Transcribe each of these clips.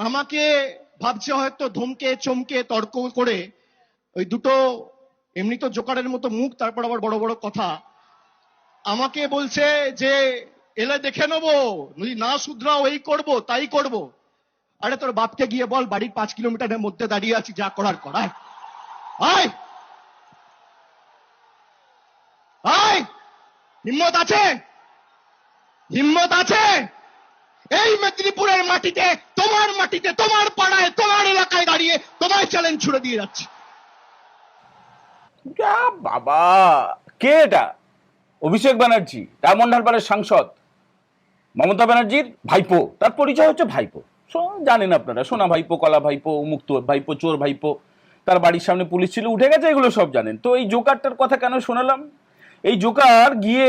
আমাকে ভাবছে হয়তো ধমকে চমকে তর্ক করে ওই দুটো এমনি তো জোকারের মতো মুখ, তারপর আবার বড় বড় কথা আমাকে বলছে যে এলে দেখে নেবো, যদি না শুধরাও এই করব তাই করব। আরে তোর বাপকে গিয়ে বল, বাড়ির 5 কিলোমিটারের মধ্যে দাঁড়িয়ে আছি, যা করার করায়। আয় আয়, হিম্মত আছে, হিম্মত আছে। এই মেদিনীপুরের মাটিতে, তোমার মাটিতে, তোমার পাড়ায়, তোমার এলাকায় দাঁড়িয়ে তোমায় চ্যালেঞ্জ ছুড়ে দিয়ে যাচ্ছে। বাবা, কে এটা? অভিষেক ব্যানার্জি, ডায়মন্ড হারবারের সাংসদ, মমতা ব্যানার্জির ভাইপো। তার পরিচয় হচ্ছে ভাইপো। জানেন আপনারা, সোনা ভাইপো, কলা ভাইপো, মুক্ত ভাইপো, চোর ভাইপো। তার বাড়ির সামনে পুলিশ ছিল, উঠে গেছে, এগুলো সব জানেন। তো এই জোকারটার কথা কেন শোনালাম? এই জোকার গিয়ে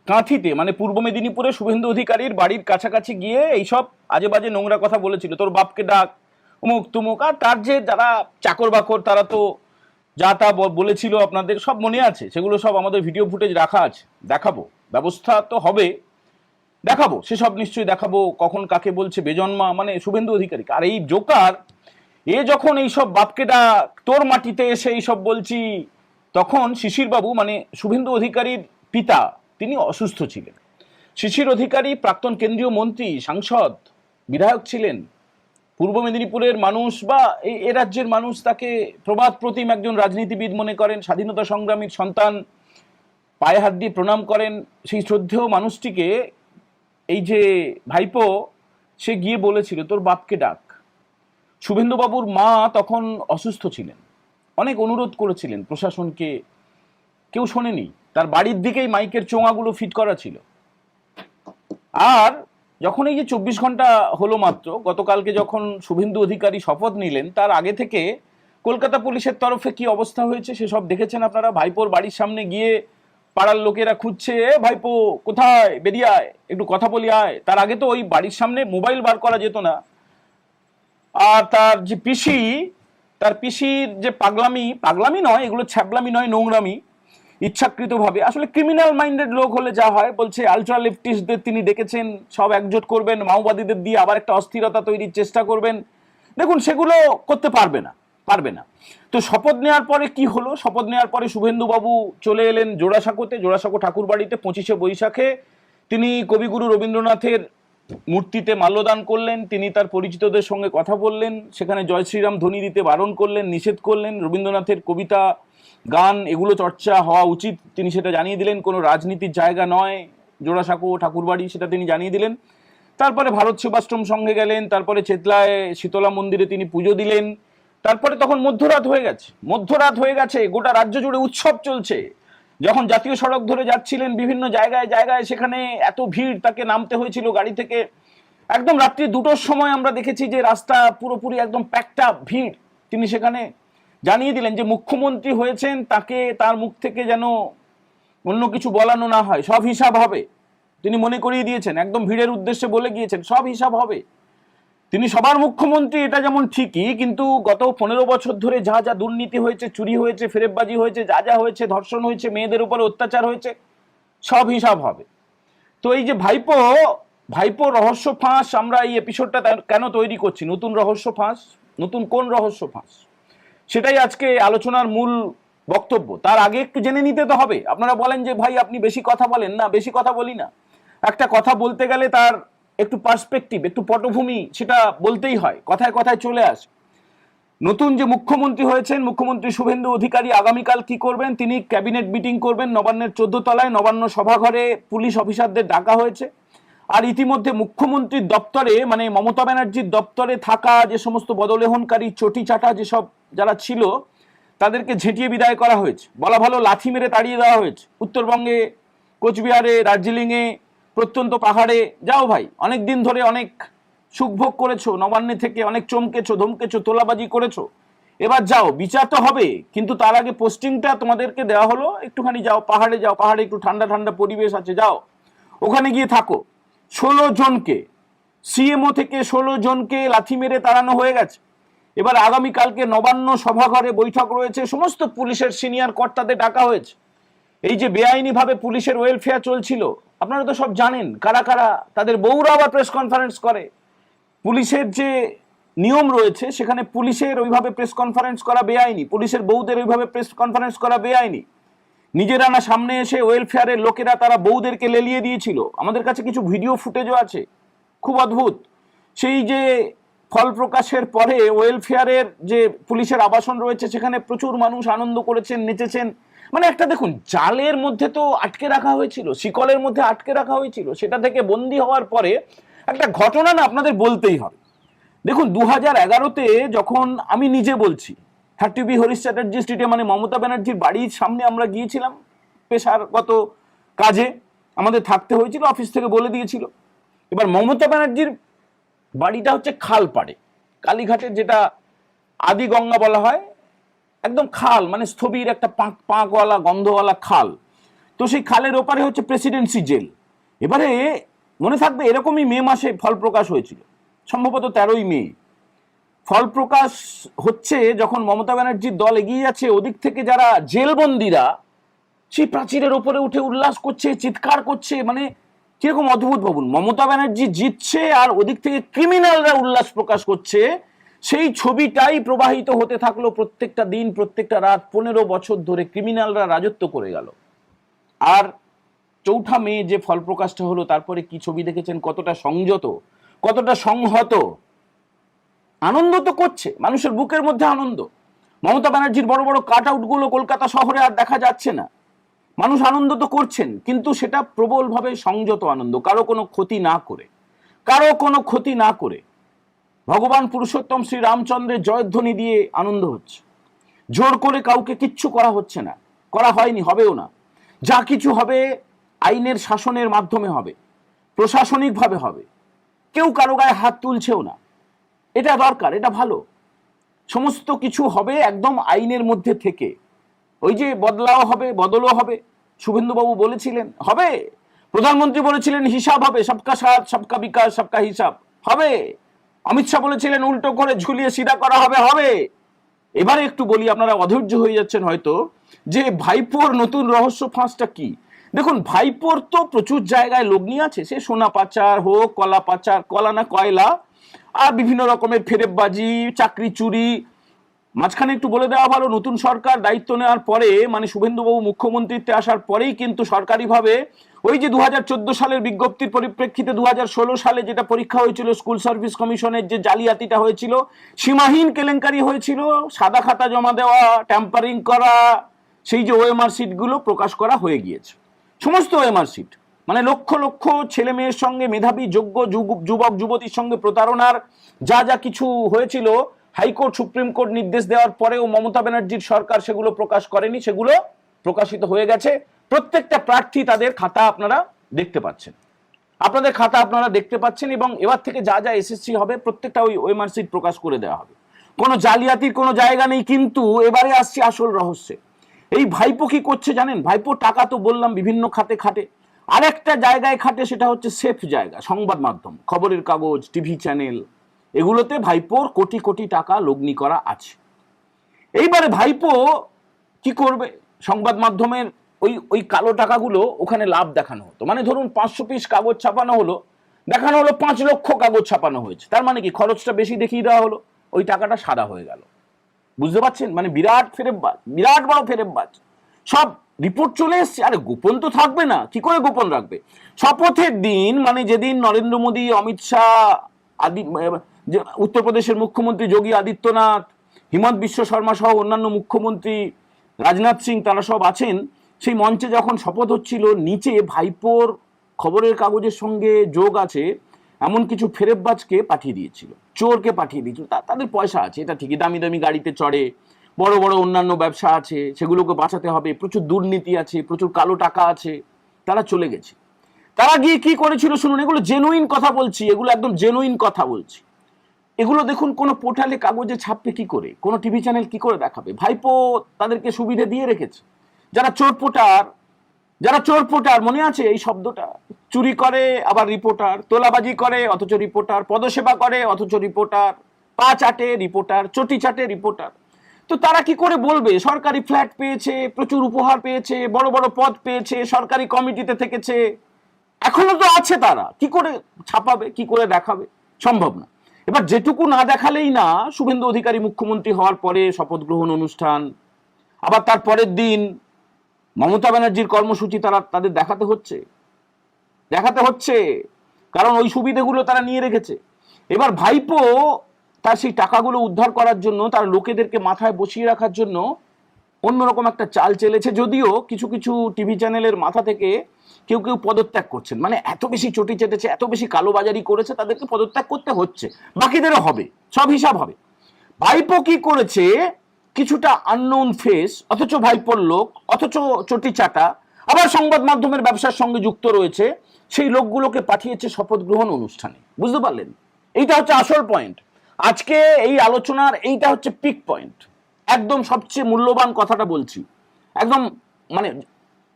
কাঁথিতে, মানে পূর্ব মেদিনীপুরে শুভেন্দু অধিকারীর বাড়ির কাছাকাছি গিয়ে এইসব আজে বাজে নোংরা কথা বলেছিল, তোর বাপকে ডাক, অমুক তুমুক। আর তার যে যারা চাকর বাকর, তারা তো যা তা বলেছিল, আপনাদের সব মনে আছে। সেগুলো সব আমাদের ভিডিও ফুটেজ রাখা আছে, দেখাবো। ব্যবস্থা তো হবে, দেখাবো, সেসব নিশ্চয়ই দেখাবো। কখন কাকে বলছে বেজন্মা, মানে শুভেন্দু অধিকারী। আর এই জোকার, এ যখন এইসব বাপকে ডাক, তোর মাটিতে এসে এইসব বলছি, তখন শিশির বাবু, মানে শুভেন্দু অধিকারীর পিতা, তিনি অসুস্থ ছিলেন। শিশির অধিকারী প্রাক্তন কেন্দ্রীয় মন্ত্রী, সাংসদ, বিধায়ক ছিলেন। পূর্ব মেদিনীপুরের মানুষ বা এ রাজ্যের মানুষ তাকে প্রবাদ প্রতিম একজন রাজনীতিবিদ মনে করেন, স্বাধীনতা সংগ্রামীর সন্তান, পায়ে হাত দিয়ে প্রণাম করেন। সেই শ্রদ্ধেয় মানুষটিকে এই যে ভাইপো, সে গিয়ে বলেছিল তোর বাপকে ডাক। শুভেন্দুবাবুর মা তখন অসুস্থ ছিলেন, অনেক অনুরোধ করেছিলেন প্রশাসনকে, কেউ শোনেনি। তার বাড়ির দিকেই মাইকের চোঙাগুলো ফিট করা ছিল। আর যখন এই যে 24 ঘন্টা হলো মাত্র, গতকালকে যখন শুভেন্দু অধিকারী শপথ নিলেন, তার আগে থেকে কলকাতা পুলিশের তরফে কি অবস্থা হয়েছে সেসব দেখেছেন আপনারা। ভাইপোর বাড়ির সামনে গিয়ে পাড়ার লোকেরা খুঁজছে, ভাইপো কোথায়, বেরিয়ে আয়, একটু কথা বলি আয়। তার আগে তো ওই বাড়ির সামনে মোবাইল বার করা যেত না। আর তার যে পিসি, তার পিসির যে পাগলামি, পাগলামি নয় এগুলো, ছ্যাবলামি নয়, নোংরামি, ইচ্ছাকৃতভাবে। আসলে ক্রিমিনাল মাইন্ডেড লোক হলে যা হয়, বলছে আলট্রা লেফটিস্টদের তিনি ডেকেছেন, সব একজোট করবেন, মাওবাদীদের দিয়ে আবার একটা অস্থিরতা তৈরির চেষ্টা করবেন। দেখুন, সেগুলো করতে পারবে না, পারবে না। তো শপথ নেওয়ার পরে কি হলো? শপথ নেওয়ার পরে শুভেন্দু বাবু চলে এলেন জোড়াসাঁকোতে, জোড়াসাঁকো ঠাকুর বাড়িতে। 25শে বৈশাখে তিনি কবিগুরু রবীন্দ্রনাথের মূর্তিতে মাল্যদান করলেন। তিনি তার পরিচিতদের সঙ্গে কথা বললেন, সেখানে জয় শ্রীরাম ধ্বনি দিতে বারণ করলেন, নিষেধ করলেন। রবীন্দ্রনাথের কবিতা, গান, এগুলো চর্চা হওয়া উচিত, তিনি সেটা জানিয়ে দিলেন। কোনো রাজনীতির জায়গা নয় জোড়াসাঁকো ঠাকুরবাড়ি, সেটা তিনি জানিয়ে দিলেন। তারপরে ভারত সেবাশ্রম সঙ্গে গেলেন, তারপরে চেতলায় শীতলা মন্দিরে তিনি পুজো দিলেন। তারপরে তখন মধ্যরাত হয়ে গেছে, মধ্যরাত হয়ে গেছে, গোটা রাজ্য জুড়ে উৎসব চলছে। যখন জাতীয় সড়ক ধরে যাচ্ছিলেন বিভিন্ন জায়গায় জায়গায়, সেখানে এত ভিড়, তাকে নামতে হয়েছিল গাড়ি থেকে। একদম রাত্রি 2টোর সময় আমরা দেখেছি যে রাস্তা পুরোপুরি একদম প্যাকটা ভিড়। তিনি সেখানে জানিয়ে দিলেন যে মুখ্যমন্ত্রী হয়েছেন, তাকে তার মুখ থেকে যেন অন্য কিছু বলানো না হয়, সব হিসাব হবে। তিনি মনে করিয়ে দিয়েছেন, একদম ভিড়ের উদ্দেশ্যে বলে গিয়েছেন সব হিসাব হবে। তিনি সবার মুখ্যমন্ত্রী, এটা যেমন ঠিকই, কিন্তু গত 15 বছর ধরে যা যা দুর্নীতি হয়েছে, চুরি হয়েছে, ফেরেববাজি হয়েছে, যা যা হয়েছে, ধর্ষণ হয়েছে, মেয়েদের উপরে অত্যাচার হয়েছে, সব হিসাব হবে। তো এই যে ভাইপো, ভাইপো রহস্য ফাঁস, আমরা এই এপিসোডটা কেন তৈরি করছি, নতুন রহস্য ফাঁস, নতুন কোন রহস্য ফাঁস, সেটাই আজকে আলোচনার মূল বক্তব্য। তার আগে একটু জেনে নিতে তো হবে। আপনারা বলেন যে ভাই আপনি বেশি কথা বলেন, না বেশি কথা বলি না। একটা কথা বলতে গেলে তার একটু পার্সপেক্টিভ, একটু পটভূমি, সেটা বলতেই হয়, কথায় কথায় চলে আসে। নতুন যে মুখ্যমন্ত্রী হয়েছেন, মুখ্যমন্ত্রী শুভেন্দু অধিকারী, আগামীকাল কি করবেন? তিনি ক্যাবিনেট মিটিং করবেন নবান্নের 14 তলায়, নবান্ন সভাঘরে পুলিশ অফিসারদের ডাকা হয়েছে। আর ইতিমধ্যে মুখ্যমন্ত্রীর দপ্তরে, মানে মমতা ব্যানার্জির দপ্তরে থাকা যে সমস্ত বদলেহনকারী, চটি চাটা যেসব যারা ছিল, তাদেরকে ঝেঁটিয়ে বিদায় করা হয়েছে, বলা ভালো লাথি মেরে তাড়িয়ে দেওয়া হয়েছে। উত্তরবঙ্গে, কোচবিহারে, দার্জিলিংয়ে, প্রত্যন্ত পাহাড়ে যাও ভাই, অনেক দিন ধরে অনেক সুখভোগ করেছো, নবান্নে থেকে অনেক চমকেছো, ধমকেছো, তোলাবাজি করেছো, এবার যাও, বিচার তো হবে। কিন্তু তার আগে পোস্টিংটা তোমাদেরকে দেওয়া হলো, একটুখানি যাও পাহাড়ে, যাও পাহাড়ে, একটু ঠান্ডা ঠান্ডা পরিবেশ আছে, যাও ওখানে গিয়ে থাকো। 16 জনকে, সিএমও থেকে 16 জনকে লাথি মেরে তাড়ানো হয়ে গেছে। এবার আগামীকালকে নবান্ন সভাঘরে বৈঠক রয়েছে, সমস্ত পুলিশের সিনিয়র কর্তাদের ডাকা হয়েছে। এই যে বেআইনিভাবে পুলিশের ওয়েলফেয়ার চলছিল, আপনারা তো সব জানেন, কারা কারা, তাদের বউরা আবার প্রেস কনফারেন্স করে। পুলিশের যে নিয়ম রয়েছে, সেখানে পুলিশের ওইভাবে প্রেস কনফারেন্স করা বেআইনি, পুলিশের বউদের ওইভাবে প্রেস কনফারেন্স করা বেআইনি। নিজেরা না সামনে এসে ওয়েলফেয়ারের লোকেরা তারা বউদেরকে লেলিয়ে দিয়েছিল। আমাদের কাছে কিছু ভিডিও ফুটেজও আছে, খুব অদ্ভুত। সেই যে ফল প্রকাশের পরে ওয়েলফেয়ারের যে পুলিশের আবাসন রয়েছে সেখানে প্রচুর মানুষ আনন্দ করেছেন, নেচেছেন। মানে একটা দেখুন, জালের মধ্যে তো আটকে রাখা হয়েছিল, শিকলের মধ্যে আটকে রাখা হয়েছিল, সেটা থেকে বন্দী হওয়ার পরে একটা ঘটনা না আপনাদের বলতেই হবে। দেখুন 2011-তে যখন, আমি নিজে বলছি, 30B হরিশ চ্যাটার্জি স্ট্রিটে মানে মমতা ব্যানার্জির বাড়ির সামনে আমরা গিয়েছিলাম পেশারগত কাজে, আমাদের থাকতে হয়েছিল, অফিস থেকে বলে দিয়েছিল। এবার মমতা ব্যানার্জির বাড়িটা হচ্ছে খালপাড়ে, কালীঘাটের যেটা আদি গঙ্গা বলা হয়, একদম খাল, মানে স্থবির একটা পাঁকওয়ালা গন্ধওয়ালা খাল। তো সেই খালের ওপারে হচ্ছে প্রেসিডেন্সি জেল। এবারে মনে থাকবে এরকমই মে মাসে ফল প্রকাশ হয়েছিল, সম্ভবত 13ই মে। ফল প্রকাশ হচ্ছে যখন মমতা ব্যানার্জির দল এগিয়ে যাচ্ছে, ওদিক থেকে যারা জেলবন্দিরা সেই প্রাচীরের ওপরে উঠে উল্লাস করছে, চিৎকার করছে। মানে কিরকম অদ্ভুত ভাবুন, মমতা ব্যানার্জি জিতছে আর ওদিক থেকে ক্রিমিনালরা উল্লাস প্রকাশ করছে। সেই ছবিটাই প্রবাহিত হতে থাকলো প্রত্যেকটা দিন, প্রত্যেকটা রাত। 15 বছর ধরে ক্রিমিনালরা রাজত্ব করে গেল। আর 4 মে যে ফল প্রকাশটা হলো, তারপরে কি ছবি দেখেছেন, কতটা সংযত, কতটা সংহত। আনন্দ তো করছে, মানুষের বুকের মধ্যে আনন্দ। মমতা ব্যানার্জির বড় বড় কাট আউটগুলো কলকাতা শহরে আর দেখা যাচ্ছে না। মানুষ আনন্দ তো করছেন, কিন্তু সেটা প্রবলভাবে সংযত আনন্দ, কারো কোনো ক্ষতি না করে, কারো কোনো ক্ষতি না করে। ভগবান পুরুষোত্তম শ্রী রামচন্দ্রের জয়ধ্বনি দিয়ে আনন্দ হচ্ছে। জোর করে কাউকে কিচ্ছু করা হচ্ছে না, করা হয়নি, হবেও না। যা কিছু হবে আইনের শাসনের মাধ্যমে হবে, প্রশাসনিকভাবে হবে। কেউ কারো গায়ে হাত তুলছেও না, এটা দরকার, এটা ভালো। সমস্ত কিছু হবে একদম আইনের মধ্যে থেকে। ওই যে বদলাও হবে, বদলও হবে, শুভেন্দুবাবু বলেছিলেন হবে, প্রধানমন্ত্রী বলেছিলেন হিসাব হবে, সবকা সাথ সবকা বিকাশ সবকা হিসাব হবে, অমিত শাহ বলেছিলেন উল্টো করে ঝুলিয়ে সিধা করা হবে, হবে। এবারে একটু বলি, আপনারা অধৈর্য হয়ে যাচ্ছেন হয়তো, যে ভাইপোর নতুন রহস্য ফাঁসটা কি। দেখুন, ভাইপোর তো প্রচুর জায়গায় লগ্নি আছে, সে সোনা পাচার হোক, কলা পাচার, কলা না কয়লা, আর বিভিন্ন রকমের ফেরেববাজি, চাকরি চুরি। মাঝখানে একটু বলে দেওয়া ভালো, নতুন সরকার দায়িত্ব নেওয়ার পরে, মানে শুভেন্দুবাবু মুখ্যমন্ত্রীত্বে আসার পরেই কিন্তু সরকারিভাবে ওই যে 2014 সালের বিজ্ঞপ্তির পরিপ্রেক্ষিতে 2016 সালে যেটা পরীক্ষা হয়েছিল, স্কুল সার্ভিস কমিশনের যে জালিয়াতিটা হয়েছিল, সীমাহীন কেলেঙ্কারি হয়েছিল, সাদা খাতা জমা দেওয়া, ট্যাম্পারিং করা, সেই যে ওএমআর সিটগুলো প্রকাশ করা হয়ে গিয়েছে। সমস্ত ওএমআর সিট, মানে লক্ষ লক্ষ ছেলে মেয়ের সঙ্গে, মেধাবী যোগ্য যুবক যুবতীর সঙ্গে প্রতারণার যা যা কিছু হয়েছিল, হাইকোর্ট সুপ্রিম কোর্ট নির্দেশ দেওয়ার পরেও মমতা ব্যানার্জির সরকার সেগুলো প্রকাশ করেনি, সেগুলো প্রকাশিত হয়ে গেছে। প্রত্যেকটা প্রার্থী তাদের খাতা আপনারা দেখতে পাচ্ছেন, আপনাদের খাতা আপনারা দেখতে পাচ্ছেন। এবং এবার থেকে যা যা এসএসসি হবে প্রত্যেকটা ওই ওএমআর সিট প্রকাশ করে দেওয়া হবে, কোনো জালিয়াতির কোনো জায়গা নেই। কিন্তু এবারে আসছি আসল রহস্যে। এই ভাইপো কি করছে জানেন? ভাইপো টাকা তো বললাম বিভিন্ন খাতে খাটে, আরেকটা জায়গায় খাটে, সেটা হচ্ছে সেফ জায়গা, সংবাদ মাধ্যম, খবরের কাগজ, টিভি চ্যানেল, এগুলোতে ভাইপোর কোটি কোটি টাকা লগ্নি করা আছে। এইবারে ভাইপো কি করবে? সংবাদ মাধ্যমের ওই ওই কালো টাকাগুলো ওখানে লাভ দেখানো হতো। মানে ধরুন 500 পিস কাগজ ছাপানো হলো, দেখানো হলো 5 লক্ষ কাগজ ছাপানো হয়েছে। তার মানে কি, খরচটা বেশি দেখিয়ে দেওয়া হলো, ওই টাকাটা সাদা হয়ে গেল। বুঝতে পারছেন? মানে বিরাট ফেরেববাজ, বিরাট বড় ফেরেববাজ। সব রিপোর্ট চলে এসছে। আরে গোপন তো থাকবে না, কি করে গোপন রাখবে? শপথের দিন, মানে যেদিন নরেন্দ্র মোদী, অমিত শাহ, উত্তরপ্রদেশের মুখ্যমন্ত্রী যোগী আদিত্যনাথ, হিমন্ত বিশ্ব শর্মা সহ অন্যান্য মুখ্যমন্ত্রী, রাজনাথ সিং, তারা সব আছেন, সেই মঞ্চে যখন শপথ হচ্ছিল, নিচে ভাইপোর খবরের কাগজের সঙ্গে যোগ আছে এমন কিছু ফেরেববাজকে পাঠিয়ে দিয়েছিল, চোরকে পাঠিয়ে দিয়েছিল। তাদের পয়সা আছে, এটা ঠিকই, দামি দামি গাড়িতে চড়ে, বড় বড় অন্যান্য ব্যবসা আছে, সেগুলোকে বাঁচাতে হবে, প্রচুর দুর্নীতি আছে, প্রচুর কালো টাকা আছে, তারা চলে গেছে। তারা গিয়ে কি করেছিল শুনুন, এগুলো জেনুইন কথা বলছি, এগুলো একদম জেনুইন কথা বলছি। এগুলো দেখুন, কোন পোর্টালে কাগজে ছাপবে কি করে, কোন টিভি চ্যানেল কি করে দেখাবে? ভাইপো তাদেরকে সুবিধা দিয়ে রেখেছে। যারা চোরপোটার, যারা চোরপোটার, মনে আছে এই শব্দটা? চুরি করে আবার রিপোর্টার, তোলাবাজি করে অথচ রিপোর্টার, পদসেবা করে অথচ রিপোর্টার, পা চাটে রিপোর্টার, চটি চাটে রিপোর্টার। তো তারা কি করে বলবে সরকারি ফ্ল্যাট পেয়েছে, প্রচুর উপহার পেয়েছে, বড় বড় পদ পেয়েছে, সরকারি কমিটিতে থেকেছে, এখনো তো আছে, তারা কি করে ছাপাবে, কি করে দেখাবে? সম্ভব না। এবার যেটুকু না দেখালেই না, শুভেন্দু অধিকারী মুখ্যমন্ত্রী হওয়ার পরে শপথ গ্রহণ অনুষ্ঠান, আবার তার পরের দিন মমতা ব্যানার্জির কর্মসূচি তাদের দেখাতে হচ্ছে, কারণ ওই সুবিধেগুলো তারা নিয়ে রেখেছে। এবার ভাইপো তার সেই টাকাগুলো উদ্ধার করার জন্য, তার লোকেদেরকে মাথায় বসিয়ে রাখার জন্য অন্যরকম একটা চাল চেলেছে। যদিও কিছু কিছু টিভি চ্যানেলের মাথা থেকে কেউ কেউ পদত্যাগ করছেন, মানে এত বেশি চটি চেটেছে, এত বেশি কালোবাজারি করেছে, তাদেরকে পদত্যাগ করতে হচ্ছে, বাকিদেরও হবে, সব হিসাব হবে। ভাইপো কি করেছে, কিছুটা আননোন ফেস, অথচ ভাইপোর লোক, অথচ চটি চাটা, আবার সংবাদ মাধ্যমের ব্যবসার সঙ্গে যুক্ত রয়েছে, সেই লোকগুলোকে পাঠিয়েছে শপথ গ্রহণ অনুষ্ঠানে। বুঝতে পারলেন? এইটা হচ্ছে আসল পয়েন্ট আজকে এই আলোচনার, এইটা হচ্ছে পিক পয়েন্ট, একদম সবচেয়ে মূল্যবান কথাটা বলছি, একদম মানে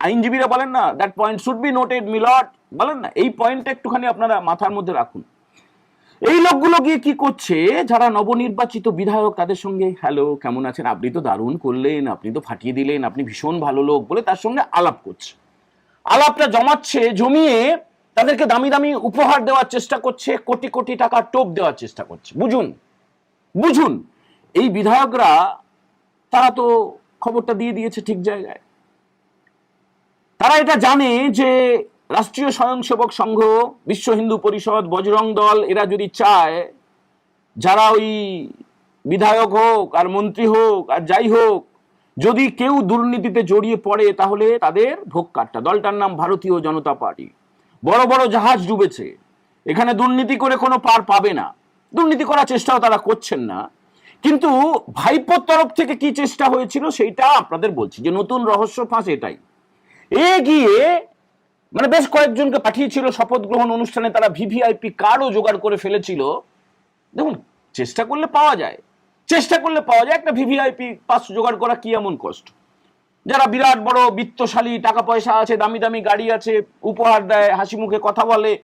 আইনজীবীরা বলেন না, that point should be noted milord, বলেন না, এই পয়েন্টটা একটুখানি আপনারা মাথার মধ্যে রাখুন। এই লোকগুলো গিয়ে কি করছে, যারা নবনির্বাচিত বিধায়ক, তাদের সঙ্গে হ্যালো কেমন আছেন, আপনি তো দারুণ করলেন, আপনি তো ফাটিয়ে দিলেন, আপনি ভীষণ ভালো লোক বলে তার সঙ্গে আলাপ করছে, আলাপটা জমিয়ে তাদেরকে দামি দামি উপহার দেওয়ার চেষ্টা করছে, কোটি কোটি টাকা টোপ দেওয়ার চেষ্টা করছে। বুঝুন এই বিধায়করা, তারা তো খবরটা দিয়ে দিয়েছে ঠিক জায়গায়। তারা এটা জানে যে রাষ্ট্রীয় স্বয়ংসেবক সংঘ, বিশ্ব হিন্দু পরিষদ, বজরং দল, এরা যদি চায়, যারা ওই বিধায়ক হোক আর মন্ত্রী হোক আর যাই হোক, যদি কেউ দুর্নীতিতে জড়িয়ে পড়ে, তাহলে তাদের ভোগ কাটটা, দলটার নাম ভারতীয় জনতা পার্টি। বড় বড় জাহাজ ডুবেছে, এখানে দুর্নীতি করে কোনো পার পাবে না, দুর্নীতি করার চেষ্টাও তারা করছেন না। কিন্তু ভাইপোর তরফ থেকে কি চেষ্টা হয়েছিল সেইটা আপনাদের বলছি, যে নতুন রহস্য ফাঁস এটাই। গিয়ে মানে বেশ কয়েকজনকে পাঠিয়েছিল শপথ গ্রহণ অনুষ্ঠানে, তারা ভিভিআইপি কার্ডও জোগাড় করে ফেলেছিল। দেখুন, চেষ্টা করলে পাওয়া যায়, একটা ভিভিআইপি পাস জোগাড় করা কি এমন কষ্ট? যারা বিরাট বড় বিত্তশালী, টাকা পয়সা আছে, দামি দামি গাড়ি আছে, উপহার দেয়, হাসি মুখে কথা বলে,